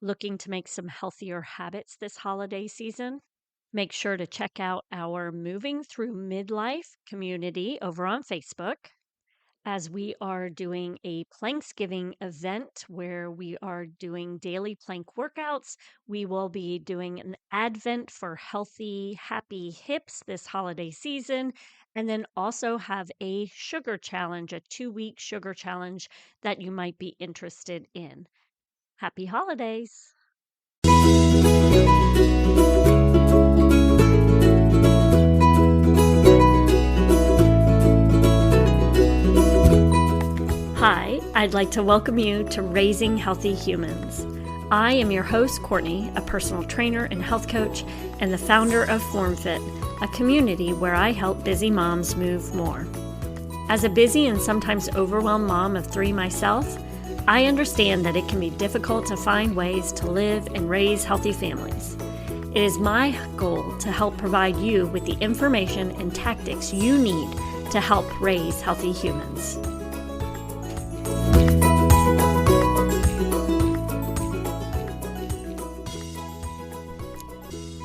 Looking to make some healthier habits this holiday season? Make sure to check out our Moving Through Midlife community over on Facebook, as we are doing a Planksgiving event where we are doing daily plank workouts. We will be doing an advent for healthy, happy hips this holiday season, and then also have a sugar challenge, a 2-week sugar challenge that you might be interested in. Happy holidays! Hi, I'd like to welcome you to Raising Healthy Humans. I am your host, Courtney, a personal trainer and health coach, and the founder of FormFit, a community where I help busy moms move more. As a busy and sometimes overwhelmed mom of 3 myself, I understand that it can be difficult to find ways to live and raise healthy families. It is my goal to help provide you with the information and tactics you need to help raise healthy humans.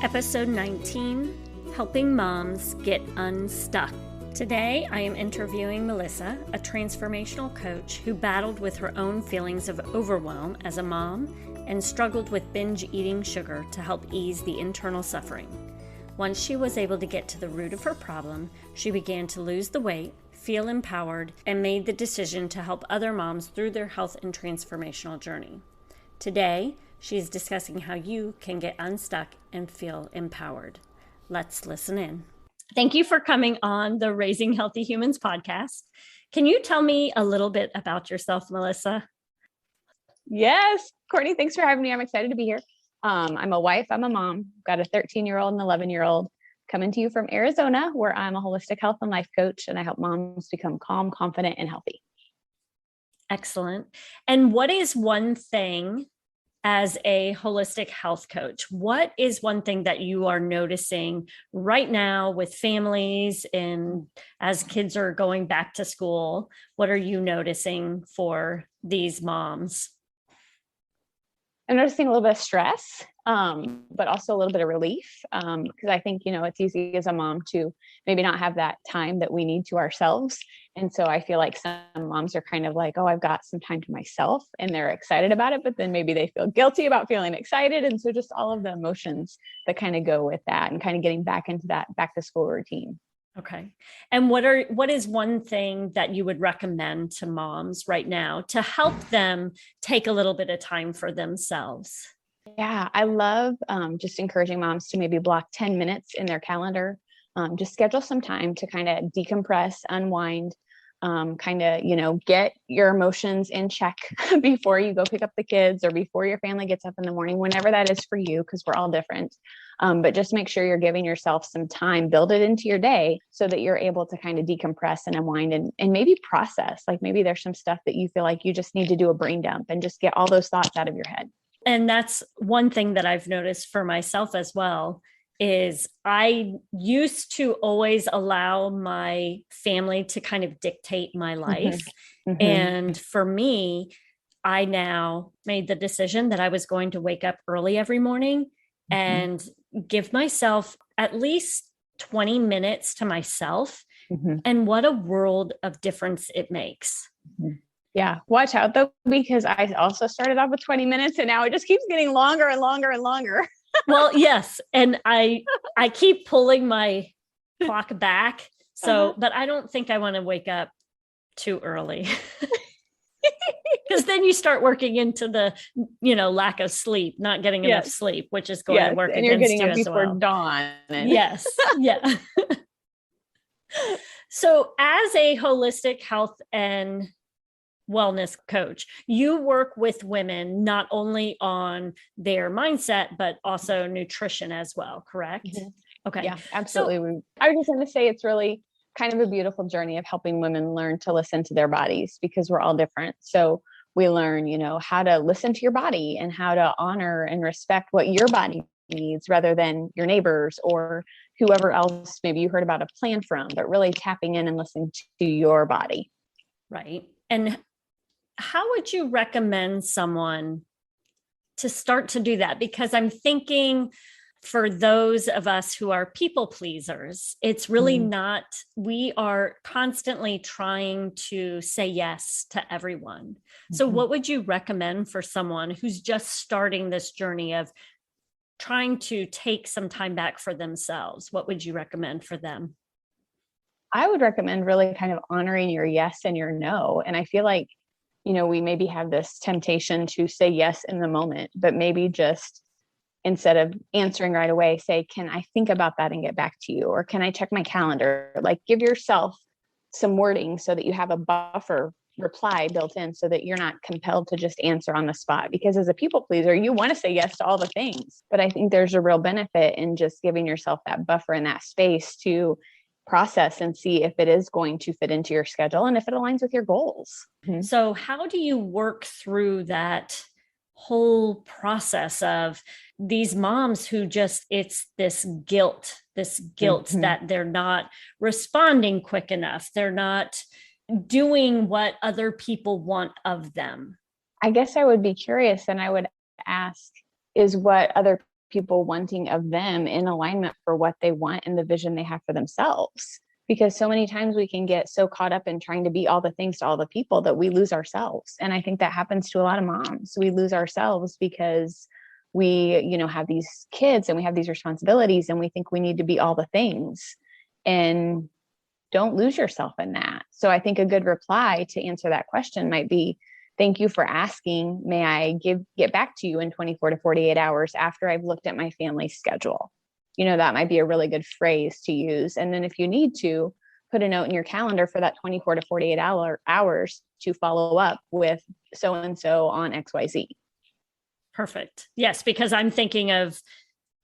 Episode 19, Helping Moms Get Unstuck. Today, I am interviewing Melissa, a transformational coach who battled with her own feelings of overwhelm as a mom and struggled with binge eating sugar to help ease the internal suffering. Once she was able to get to the root of her problem, she began to lose the weight, feel empowered, and made the decision to help other moms through their health and transformational journey. Today, she is discussing how you can get unstuck and feel empowered. Let's listen in. Thank you for coming on the Raising Healthy Humans podcast. Can you tell me a little bit about yourself, Melissa? Yes, Courtney, thanks for having me. I'm excited to be here. I'm a wife, I'm a mom, got a 13-year-old and 11-year-old, coming to you from Arizona, where I'm a holistic health and life coach, and I help moms become calm, confident, and healthy. Excellent. And what is one thing as a holistic health coach? What is one thing that you are noticing right now with families and as kids are going back to school? What are you noticing for these moms? I'm noticing a little bit of stress, but also a little bit of relief, because I think, it's easy as a mom to maybe not have that time that we need to ourselves. And so I feel like some moms are kind of like, oh, I've got some time to myself, and they're excited about it, but then maybe they feel guilty about feeling excited. And so just all of the emotions that kind of go with that and kind of getting back into that back to school routine. Okay. And what is one thing that you would recommend to moms right now to help them take a little bit of time for themselves? Yeah, I love just encouraging moms to maybe block 10 minutes in their calendar. Just schedule some time to kind of decompress, unwind, get your emotions in check before you go pick up the kids or before your family gets up in the morning, whenever that is for you, because we're all different. But just make sure you're giving yourself some time, build it into your day so that you're able to kind of decompress and unwind and maybe process. Like maybe there's some stuff that you feel like you just need to do a brain dump and just get all those thoughts out of your head. And that's one thing that I've noticed for myself as well, is I used to always allow my family to kind of dictate my life. Mm-hmm. And for me, I now made the decision that I was going to wake up early every morning and give myself at least 20 minutes to myself. And what a world of difference it makes. Yeah. Watch out though, because I also started off with 20 minutes and now it just keeps getting longer and longer and longer. Well, yes. And I keep pulling my clock back. So, but I don't think I want to wake up too early. Because then you start working into the, lack of sleep, not getting enough sleep, which is going to work and you're against getting you up as before well. dawn. Yes. Yeah. So as a holistic health and wellness coach, you work with women not only on their mindset, but also nutrition as well, correct? Okay. Yeah, absolutely. I was just going to say it's really kind of a beautiful journey of helping women learn to listen to their bodies, because we're all different. So we learn, how to listen to your body and how to honor and respect what your body needs rather than your neighbors or whoever else maybe you heard about a plan from, but really tapping in and listening to your body. Right. And how would you recommend someone to start to do that? Because I'm thinking for those of us who are people pleasers, it's really not, we are constantly trying to say yes to everyone. So what would you recommend for someone who's just starting this journey of trying to take some time back for themselves? What would you recommend for them? I would recommend really kind of honoring your yes and your no. And I feel like, we maybe have this temptation to say yes in the moment, but maybe just instead of answering right away, say, can I think about that and get back to you? Or can I check my calendar? Like, give yourself some wording so that you have a buffer reply built in so that you're not compelled to just answer on the spot. Because as a people pleaser, you want to say yes to all the things. But I think there's a real benefit in just giving yourself that buffer and that space to process and see if it is going to fit into your schedule and if it aligns with your goals. So how do you work through that whole process of these moms who just, it's this guilt that they're not responding quick enough. They're not doing what other people want of them? I guess I would be curious and I would ask, is what other people wanting of them in alignment for what they want and the vision they have for themselves? Because so many times we can get so caught up in trying to be all the things to all the people that we lose ourselves. And I think that happens to a lot of moms. We lose ourselves because we, have these kids and we have these responsibilities and we think we need to be all the things, and don't lose yourself in that. So I think a good reply to answer that question might be, thank you for asking. May I get back to you in 24 to 48 hours after I've looked at my family's schedule? That might be a really good phrase to use. And then if you need to, put a note in your calendar for that 24 to 48 hours to follow up with so-and-so on XYZ. Perfect. Yes, because I'm thinking of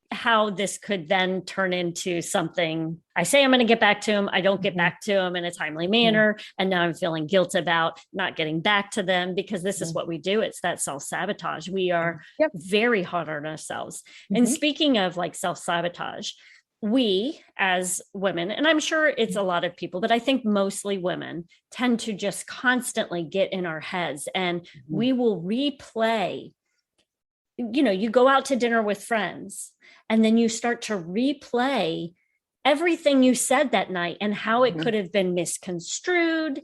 how this could then turn into something. I say I'm going to get back to them. I don't get back to them in a timely manner. And now I'm feeling guilt about not getting back to them because this is what we do. It's that self-sabotage. We are very hard on ourselves. And speaking of like self-sabotage, we as women, and I'm sure it's a lot of people, but I think mostly women tend to just constantly get in our heads and we will replay. You go out to dinner with friends and then you start to replay everything you said that night and how it could have been misconstrued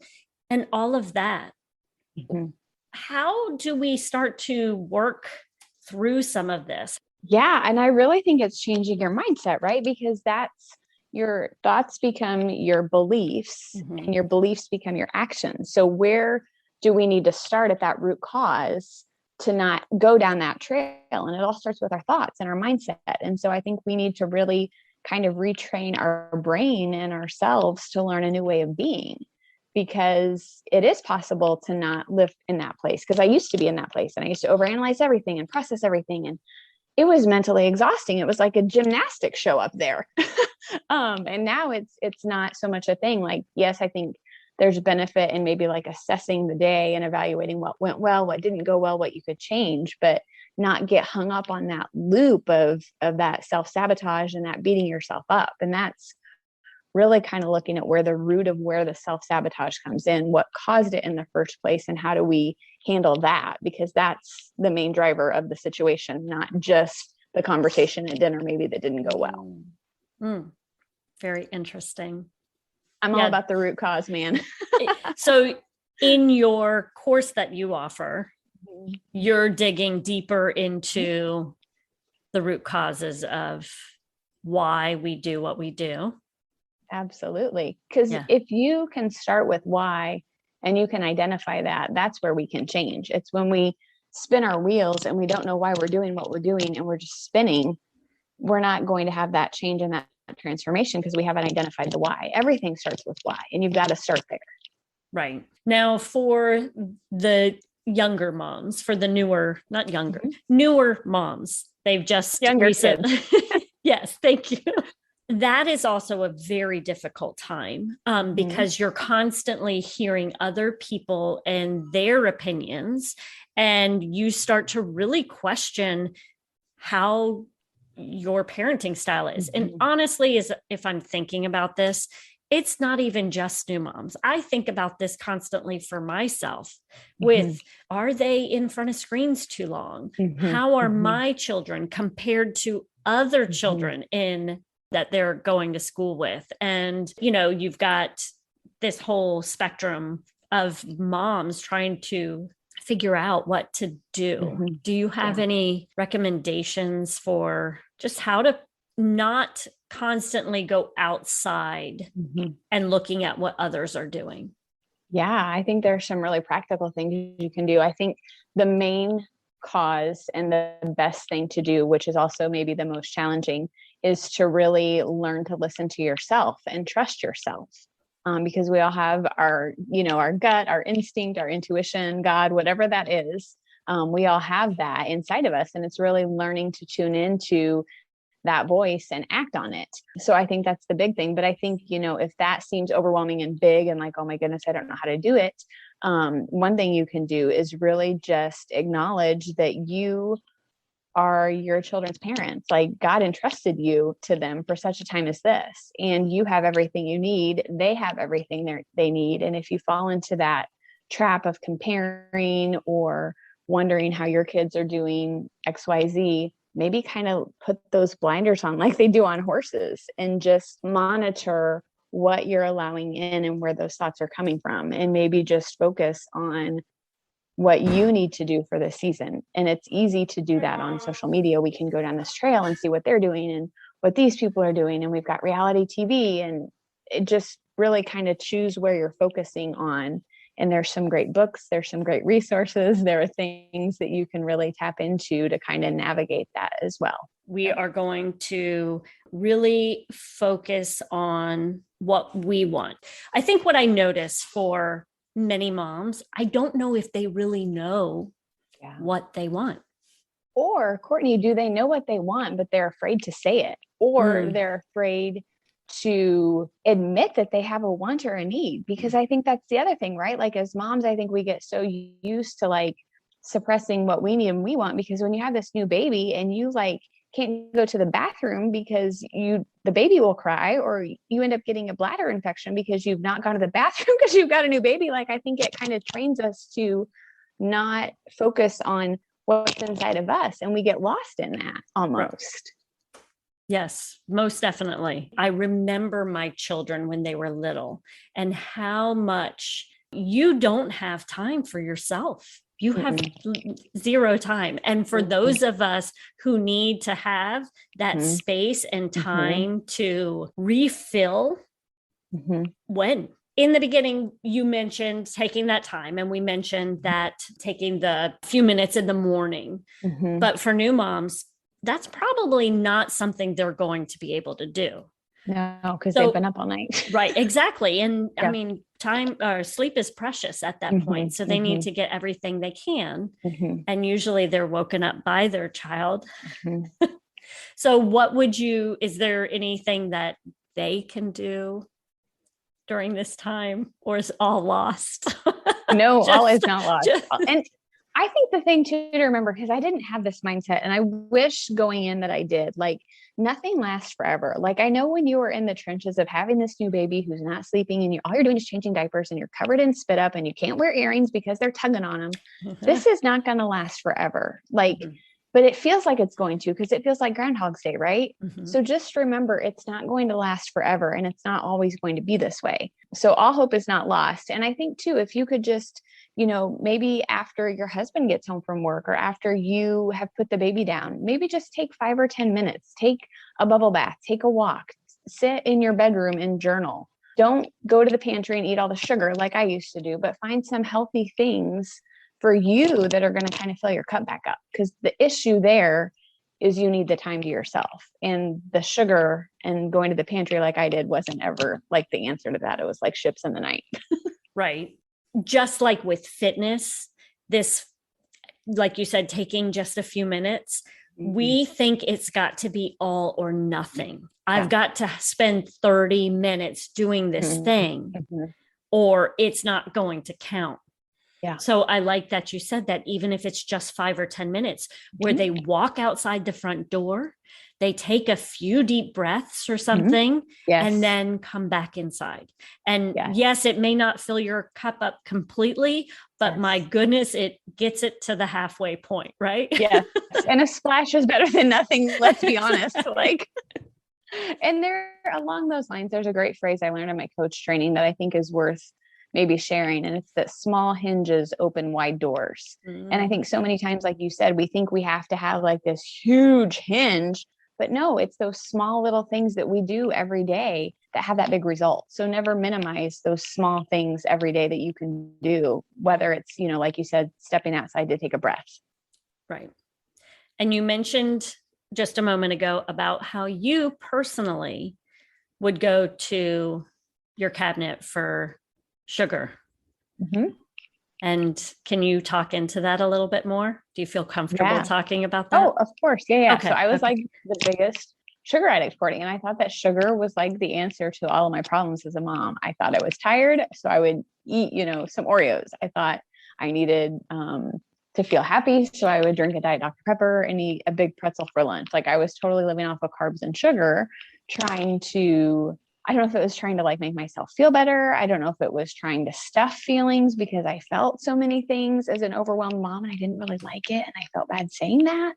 and all of that. How do we start to work through some of this? Yeah. And I really think it's changing your mindset, right? Because that's your thoughts become your beliefs and your beliefs become your actions. So where do we need to start at that root cause to not go down that trail? And it all starts with our thoughts and our mindset. And so I think we need to really kind of retrain our brain and ourselves to learn a new way of being, because it is possible to not live in that place. Because I used to be in that place and I used to overanalyze everything and process everything. And it was mentally exhausting. It was like a gymnastics show up there. And now it's not so much a thing. Like, yes, I think there's benefit in maybe like assessing the day and evaluating what went well, what didn't go well, what you could change, but not get hung up on that loop of that self-sabotage and that beating yourself up. And that's really kind of looking at where the root of where the self-sabotage comes in, what caused it in the first place, and how do we handle that? Because that's the main driver of the situation, not just the conversation at dinner maybe that didn't go well. Very interesting. I'm all about the root cause, man. So in your course that you offer, you're digging deeper into the root causes of why we do what we do. Absolutely. Because if you can start with why and you can identify that, that's where we can change. It's when we spin our wheels and we don't know why we're doing what we're doing and we're just spinning, we're not going to have that change and that transformation because we haven't identified the why. Everything starts with why, and you've got to start there. Right. Now, for the younger moms, for the newer moms, they've just younger kids. Yes, thank you. That is also a very difficult time because you're constantly hearing other people and their opinions, and you start to really question how your parenting style is. And honestly, if I'm thinking about this, it's not even just new moms. I think about this constantly for myself Mm-hmm. with, are they in front of screens too long? Mm-hmm. How are Mm-hmm. my children compared to other Mm-hmm. children in that they're going to school with? And, you know, you've got this whole spectrum of moms trying to figure out what to do. Mm-hmm. Do you have Yeah. any recommendations for just how to not constantly go outside Mm-hmm. and looking at what others are doing? Yeah, I think there's some really practical things you can do. I think the main cause and the best thing to do, which is also maybe the most challenging, is to really learn to listen to yourself and trust yourself. Because we all have our, our gut, our instinct, our intuition, God, whatever that is. We all have that inside of us. And it's really learning to tune into that voice and act on it. So I think that's the big thing. But I think, if that seems overwhelming and big and like, oh my goodness, I don't know how to do it. One thing you can do is really just acknowledge that you are your children's parents. Like God entrusted you to them for such a time as this, and you have everything you need. They have everything they need. And if you fall into that trap of comparing or wondering how your kids are doing XYZ, maybe kind of put those blinders on like they do on horses and just monitor what you're allowing in and where those thoughts are coming from. And maybe just focus on what you need to do for this season. And it's easy to do that on social media. We can go down this trail and see what they're doing and what these people are doing. And we've got reality TV, and it just really kind of choose where you're focusing on. And there's some great books, there's some great resources, there are things that you can really tap into to kind of navigate that as well. We are going to really focus on what we want. I think what I notice for many moms, I don't know if they really know what they want. Or, Courtney, do they know what they want, but they're afraid to say it? Or they're afraid to admit that they have a want or a need? Because I think that's the other thing, right? Like as moms, I think we get so used to like suppressing what we need and we want, because when you have this new baby and you like can't go to the bathroom because the baby will cry, or you end up getting a bladder infection because you've not gone to the bathroom because you've got a new baby. Like I think it kind of trains us to not focus on what's inside of us, and we get lost in that almost. Yes, most definitely. I remember my children when they were little and how much you don't have time for yourself. You have zero time. And for those of us who need to have that space and time to refill, when? In the beginning, you mentioned taking that time, and we mentioned that taking the few minutes in the morning. But for new moms, that's probably not something they're going to be able to do. No, because they've been up all night. Right, exactly. And I mean, time or sleep is precious at that point. So they need to get everything they can. And usually they're woken up by their child. So is there anything that they can do during this time, or is all lost? No, all is not lost. And I think the thing too to remember, because I didn't have this mindset, and I wish going in that I did, like nothing lasts forever. Like I know when you were in the trenches of having this new baby who's not sleeping, and all you're doing is changing diapers, and you're covered in spit up, and you can't wear earrings because they're tugging on them. This is not going to last forever. Like, but it feels like it's going to, because it feels like Groundhog's Day, right? So just remember, it's not going to last forever, and it's not always going to be this way. So all hope is not lost. And I think too, if you could just, maybe after your husband gets home from work, or after you have put the baby down, maybe just take 5 or 10 minutes, take a bubble bath, take a walk, sit in your bedroom and journal. Don't go to the pantry and eat all the sugar like I used to do, but find some healthy things for you that are going to kind of fill your cup back up. Because the issue there is you need the time to yourself, and the sugar and going to the pantry like I did wasn't ever like the answer to that. It was like ships in the night. Right. Just like with fitness, this, like you said, taking just a few minutes, we think it's got to be all or nothing. I've got to spend 30 minutes doing this thing, or it's not going to count. Yeah. So I like that you said that, even if it's just 5 or 10 minutes, where they walk outside the front door, they take a few deep breaths or something, Yes. and then come back inside. And Yes. yes, it may not fill your cup up completely, but my goodness, it gets it to the halfway point, right? Yes. And a splash is better than nothing. Let's be honest. Like, and there, along those lines, there's a great phrase I learned in my coach training that I think is worth maybe sharing. And it's that small hinges open wide doors. And I think so many times, like you said, we think we have to have like this huge hinge, but no, it's those small little things that we do every day that have that big result. So never minimize those small things every day that you can do, whether it's, you know, like you said, stepping outside to take a breath. Right. And you mentioned just a moment ago about how you personally would go to your cabinet for sugar. And can you talk into that a little bit more? Do you feel comfortable talking about that? Oh, of course. Yeah. Okay. So I was like the biggest sugar addict for it. And I thought that sugar was like the answer to all of my problems as a mom. I thought I was tired, so I would eat, you know, some Oreos. I thought I needed to feel happy, so I would drink a Diet Dr. Pepper and eat a big pretzel for lunch. Like I was totally living off of carbs and sugar, trying to, I don't know if it was trying to like make myself feel better. I don't know if it was trying to stuff feelings because I felt so many things as an overwhelmed mom and I didn't really like it. And I felt bad saying that.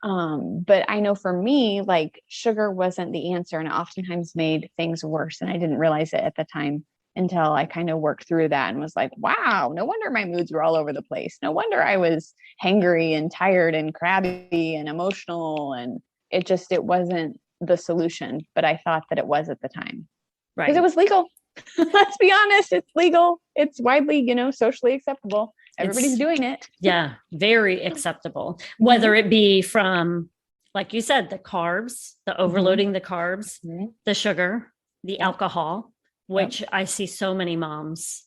But I know for me, like sugar wasn't the answer and it oftentimes made things worse. And I didn't realize it at the time until I kind of worked through that and was like, wow, no wonder my moods were all over the place. No wonder I was hangry and tired and crabby and emotional. And it wasn't the solution, but I thought that it was at the time. Right. Because it was legal. Let's be honest. It's legal. It's widely, you know, socially acceptable. Everybody's doing it. Yeah. Very acceptable. Whether it be from, like you said, the carbs, the overloading the carbs, the sugar, the alcohol, which I see so many moms.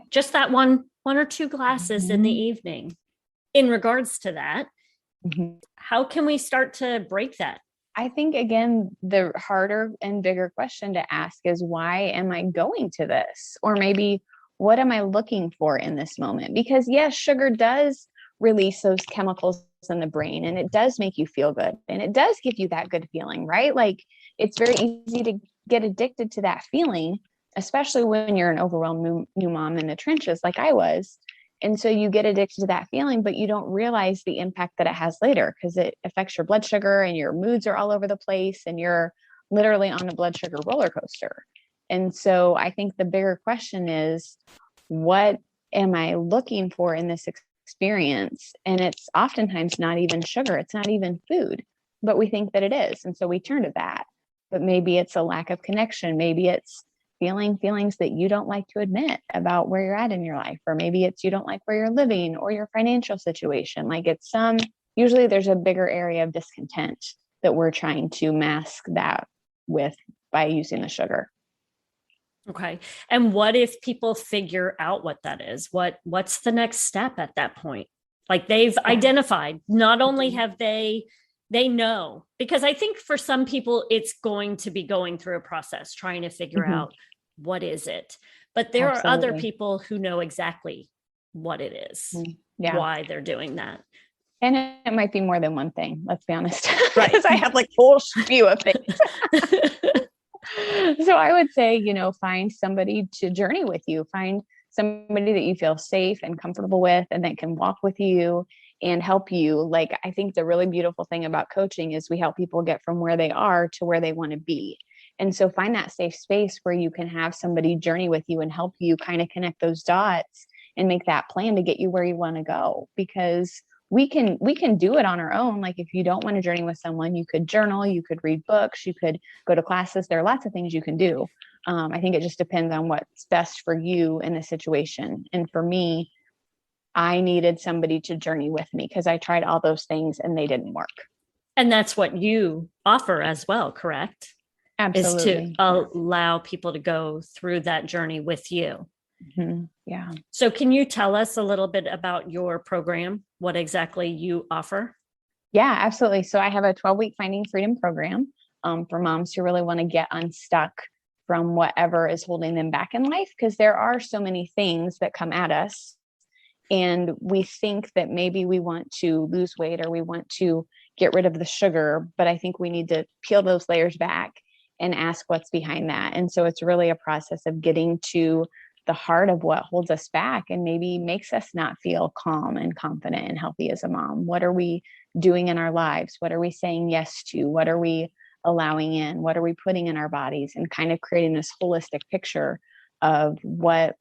Just that one or two glasses in the evening. In regards to that, how can we start to break that? I think, again, the harder and bigger question to ask is, why am I going to this? Or maybe, what am I looking for in this moment? Because yes, sugar does release those chemicals in the brain and it does make you feel good. And it does give you that good feeling, right? Like it's very easy to get addicted to that feeling, especially when you're an overwhelmed new mom in the trenches like I was. And so you get addicted to that feeling, but you don't realize the impact that it has later because it affects your blood sugar and your moods are all over the place and you're literally on a blood sugar roller coaster. And so I think the bigger question is, what am I looking for in this experience? And it's oftentimes not even sugar. It's not even food, but we think that it is. And so we turn to that. But maybe it's a lack of connection. Maybe it's feeling feelings that you don't like to admit about where you're at in your life, or maybe it's you don't like where you're living or your financial situation. Like it's usually there's a bigger area of discontent that we're trying to mask that with by using the sugar. Okay. And what if people figure out what that is? What's the next step at that point? Like they've identified, not only have they know, because I think for some people it's going to be going through a process trying to figure out what is it, but there are other people who know exactly what it is, why they're doing that. And it might be more than one thing. Let's be honest. Right. Because I have like a whole spew of things. So I would say, you know, find somebody to journey with you, find somebody that you feel safe and comfortable with and that can walk with you and help you. Like, I think the really beautiful thing about coaching is we help people get from where they are to where they want to be. And so find that safe space where you can have somebody journey with you and help you kind of connect those dots and make that plan to get you where you want to go. Because we can do it on our own. Like if you don't want to journey with someone, you could journal, you could read books, you could go to classes. There are lots of things you can do. I think it just depends on what's best for you in the situation. And for me, I needed somebody to journey with me because I tried all those things and they didn't work. And that's what you offer as well, correct? Absolutely. Is to allow people to go through that journey with you. Yeah. So can you tell us a little bit about your program, what exactly you offer? Yeah, absolutely. So I have a 12-week Finding Freedom program for moms who really want to get unstuck from whatever is holding them back in life, because there are so many things that come at us. And we think that maybe we want to lose weight or we want to get rid of the sugar, but I think we need to peel those layers back and ask what's behind that. And so it's really a process of getting to the heart of what holds us back and maybe makes us not feel calm and confident and healthy as a mom. What are we doing in our lives? What are we saying yes to? What are we allowing in? What are we putting in our bodies? And kind of creating this holistic picture of what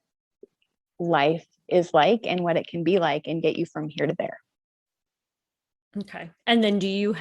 life is like and what it can be like and get you from here to there. Okay. And then you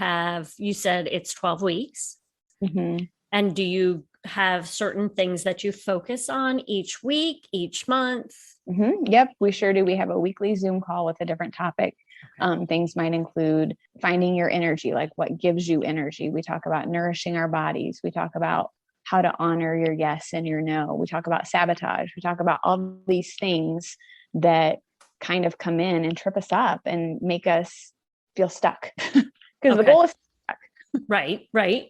said it's 12 weeks. Mm-hmm. And do you have certain things that you focus on each week, each month? Mm-hmm. Yep, we sure do. We have a weekly Zoom call with a different topic. Okay. Things might include finding your energy, like what gives you energy. We talk about nourishing our bodies. We talk about how to honor your yes and your no. We talk about sabotage. We talk about all these things that kind of come in and trip us up and make us feel stuck. Because the goal is stuck. Right.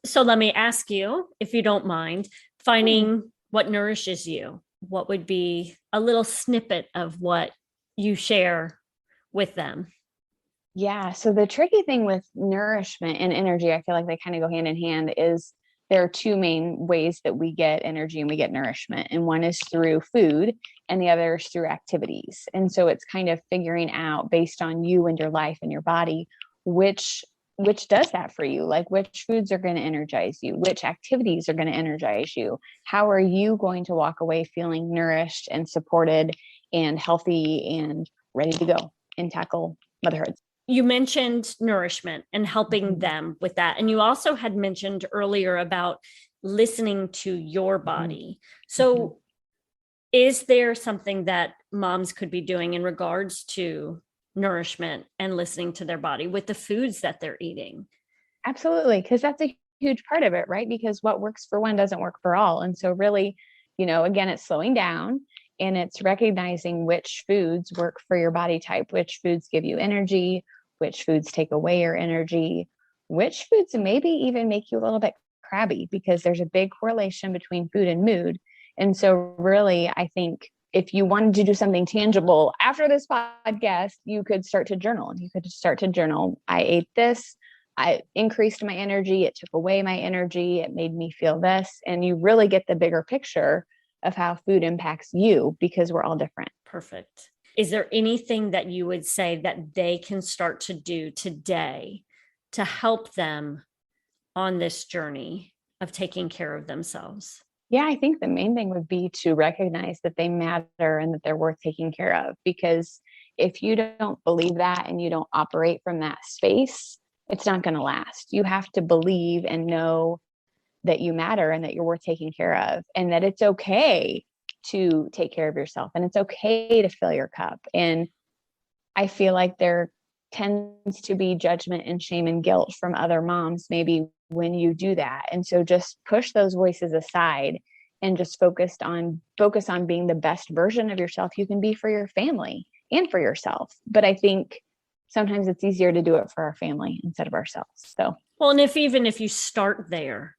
So let me ask you, if you don't mind, finding what nourishes you. What would be a little snippet of what you share with them? Yeah. So the tricky thing with nourishment and energy, I feel like they kind of go hand in hand, is there are two main ways that we get energy and we get nourishment. And one is through food and the other is through activities. And so it's kind of figuring out based on you and your life and your body, which does that for you, like which foods are going to energize you, which activities are going to energize you. How are you going to walk away feeling nourished and supported and healthy and ready to go and tackle motherhood? You mentioned nourishment and helping them with that. And you also had mentioned earlier about listening to your body. So is there something that moms could be doing in regards to nourishment and listening to their body with the foods that they're eating? Absolutely. Because that's a huge part of it, right? Because what works for one doesn't work for all. And so really, again, it's slowing down and it's recognizing which foods work for your body type, which foods give you energy, which foods take away your energy, which foods maybe even make you a little bit crabby, because there's a big correlation between food and mood. And so really, I think if you wanted to do something tangible after this podcast, you could start to journal. You could start to journal. I ate this. I increased my energy. It took away my energy. It made me feel this. And you really get the bigger picture of how food impacts you, because we're all different. Perfect. Is there anything that you would say that they can start to do today to help them on this journey of taking care of themselves? Yeah, I think the main thing would be to recognize that they matter and that they're worth taking care of. Because if you don't believe that and you don't operate from that space, it's not going to last. You have to believe and know that you matter and that you're worth taking care of, and that it's okay to take care of yourself and it's okay to fill your cup. And I feel like there tends to be judgment and shame and guilt from other moms, maybe when you do that. And so just push those voices aside and just focus on being the best version of yourself you can be for your family and for yourself. But I think sometimes it's easier to do it for our family instead of ourselves. So, well, and even if you start there,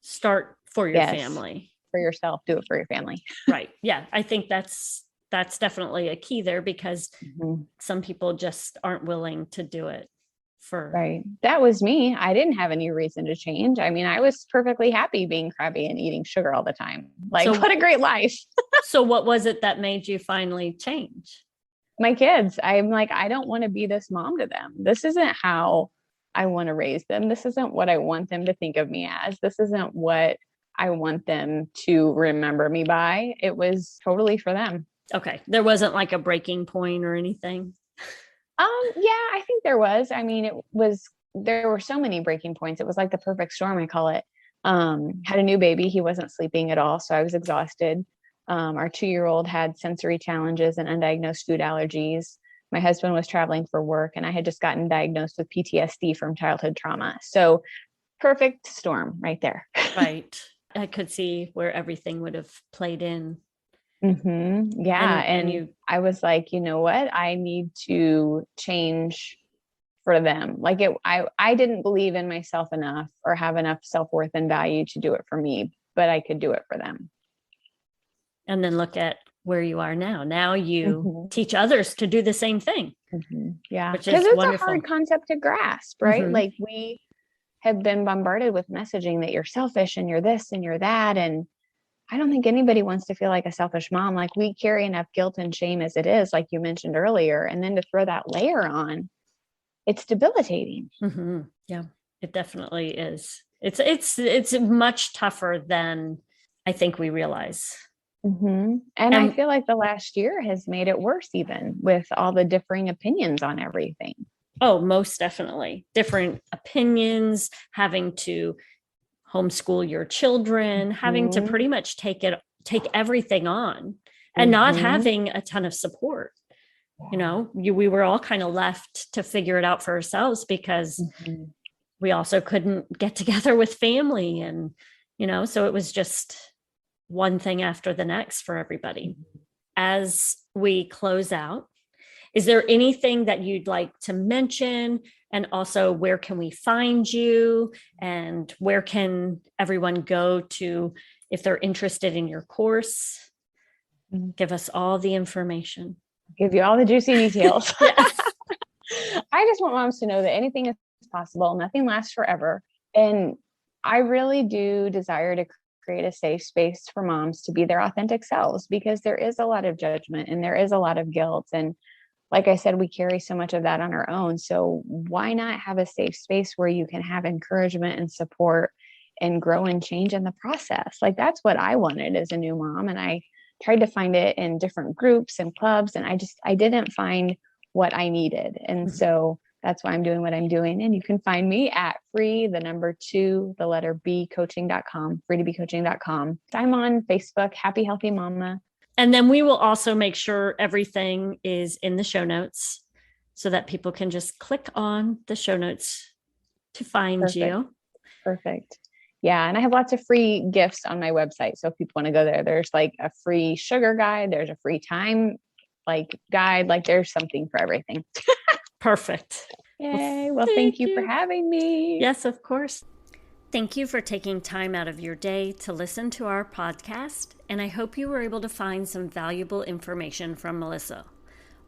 start for your family. For yourself, do it for your family. Right. Yeah. I think that's definitely a key there, because some people just aren't willing to do it for. Right. That was me. I didn't have any reason to change. I mean, I was perfectly happy being crabby and eating sugar all the time. Like, so, what a great life. So what was it that made you finally change? My kids. I'm like, I don't want to be this mom to them. This isn't how I want to raise them. This isn't what I want them to think of me as. This isn't what I want them to remember me by. It was totally for them. Okay. There wasn't like a breaking point or anything? Yeah, I think there was. I mean, there were so many breaking points. It was like the perfect storm, I call it. Had a new baby. He wasn't sleeping at all, so I was exhausted. Our 2-year-old had sensory challenges and undiagnosed food allergies. My husband was traveling for work, and I had just gotten diagnosed with PTSD from childhood trauma. So perfect storm right there. Right. I could see where everything would have played in. Yeah. And I was like, you know what? I need to change for them. Like I didn't believe in myself enough or have enough self-worth and value to do it for me, but I could do it for them. And then look at where you are now. Now you teach others to do the same thing. Yeah. Which Because is it's wonderful. a hard concept to grasp, right? Like we have been bombarded with messaging that you're selfish and you're this and you're that. And I don't think anybody wants to feel like a selfish mom. Like we carry enough guilt and shame as it is, like you mentioned earlier. And then to throw that layer on, it's debilitating. Yeah, it definitely is. It's much tougher than I think we realize. And I feel like the last year has made it worse, even with all the differing opinions on everything. Oh, most definitely. Different opinions, having to homeschool your children, having to pretty much take everything on, and not having a ton of support. You know, we were all kind of left to figure it out for ourselves because we also couldn't get together with family. And, you know, so it was just one thing after the next for everybody. As we close out, is there anything that you'd like to mention? And also, where can we find you? And where can everyone go to if they're interested in your course? Give us all the information. Give you all the juicy details. Yes. I just want moms to know that anything is possible. Nothing lasts forever. And I really do desire to create a safe space for moms to be their authentic selves, because there is a lot of judgment and there is a lot of guilt. And like I said, we carry so much of that on our own. So why not have a safe space where you can have encouragement and support and grow and change in the process? Like that's what I wanted as a new mom. And I tried to find it in different groups and clubs, and I didn't find what I needed. And so that's why I'm doing what I'm doing. And you can find me at coaching.com, freetobecoaching.com. I'm on Facebook, Happy Healthy Mama. And then we will also make sure everything is in the show notes so that people can just click on the show notes to find you. Perfect. Yeah. And I have lots of free gifts on my website. So if people want to go there, there's like a free sugar guide. There's a free time guide. Like there's something for everything. Perfect. Yay. Well, thank you for having me. Yes, of course. Thank you for taking time out of your day to listen to our podcast, and I hope you were able to find some valuable information from Melissa.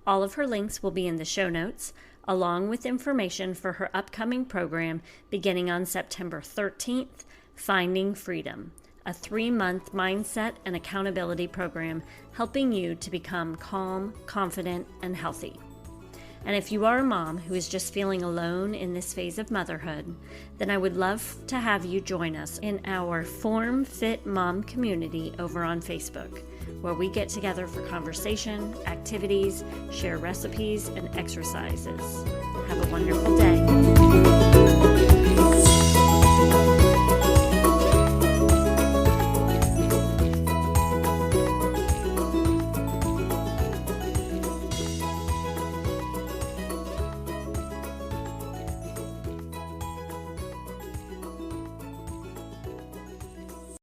All of her links will be in the show notes, along with information for her upcoming program beginning on September 13th, Finding Freedom, a 3-month mindset and accountability program helping you to become calm, confident, and healthy. And if you are a mom who is just feeling alone in this phase of motherhood, then I would love to have you join us in our Form Fit Mom community over on Facebook, where we get together for conversation, activities, share recipes, and exercises. Have a wonderful day.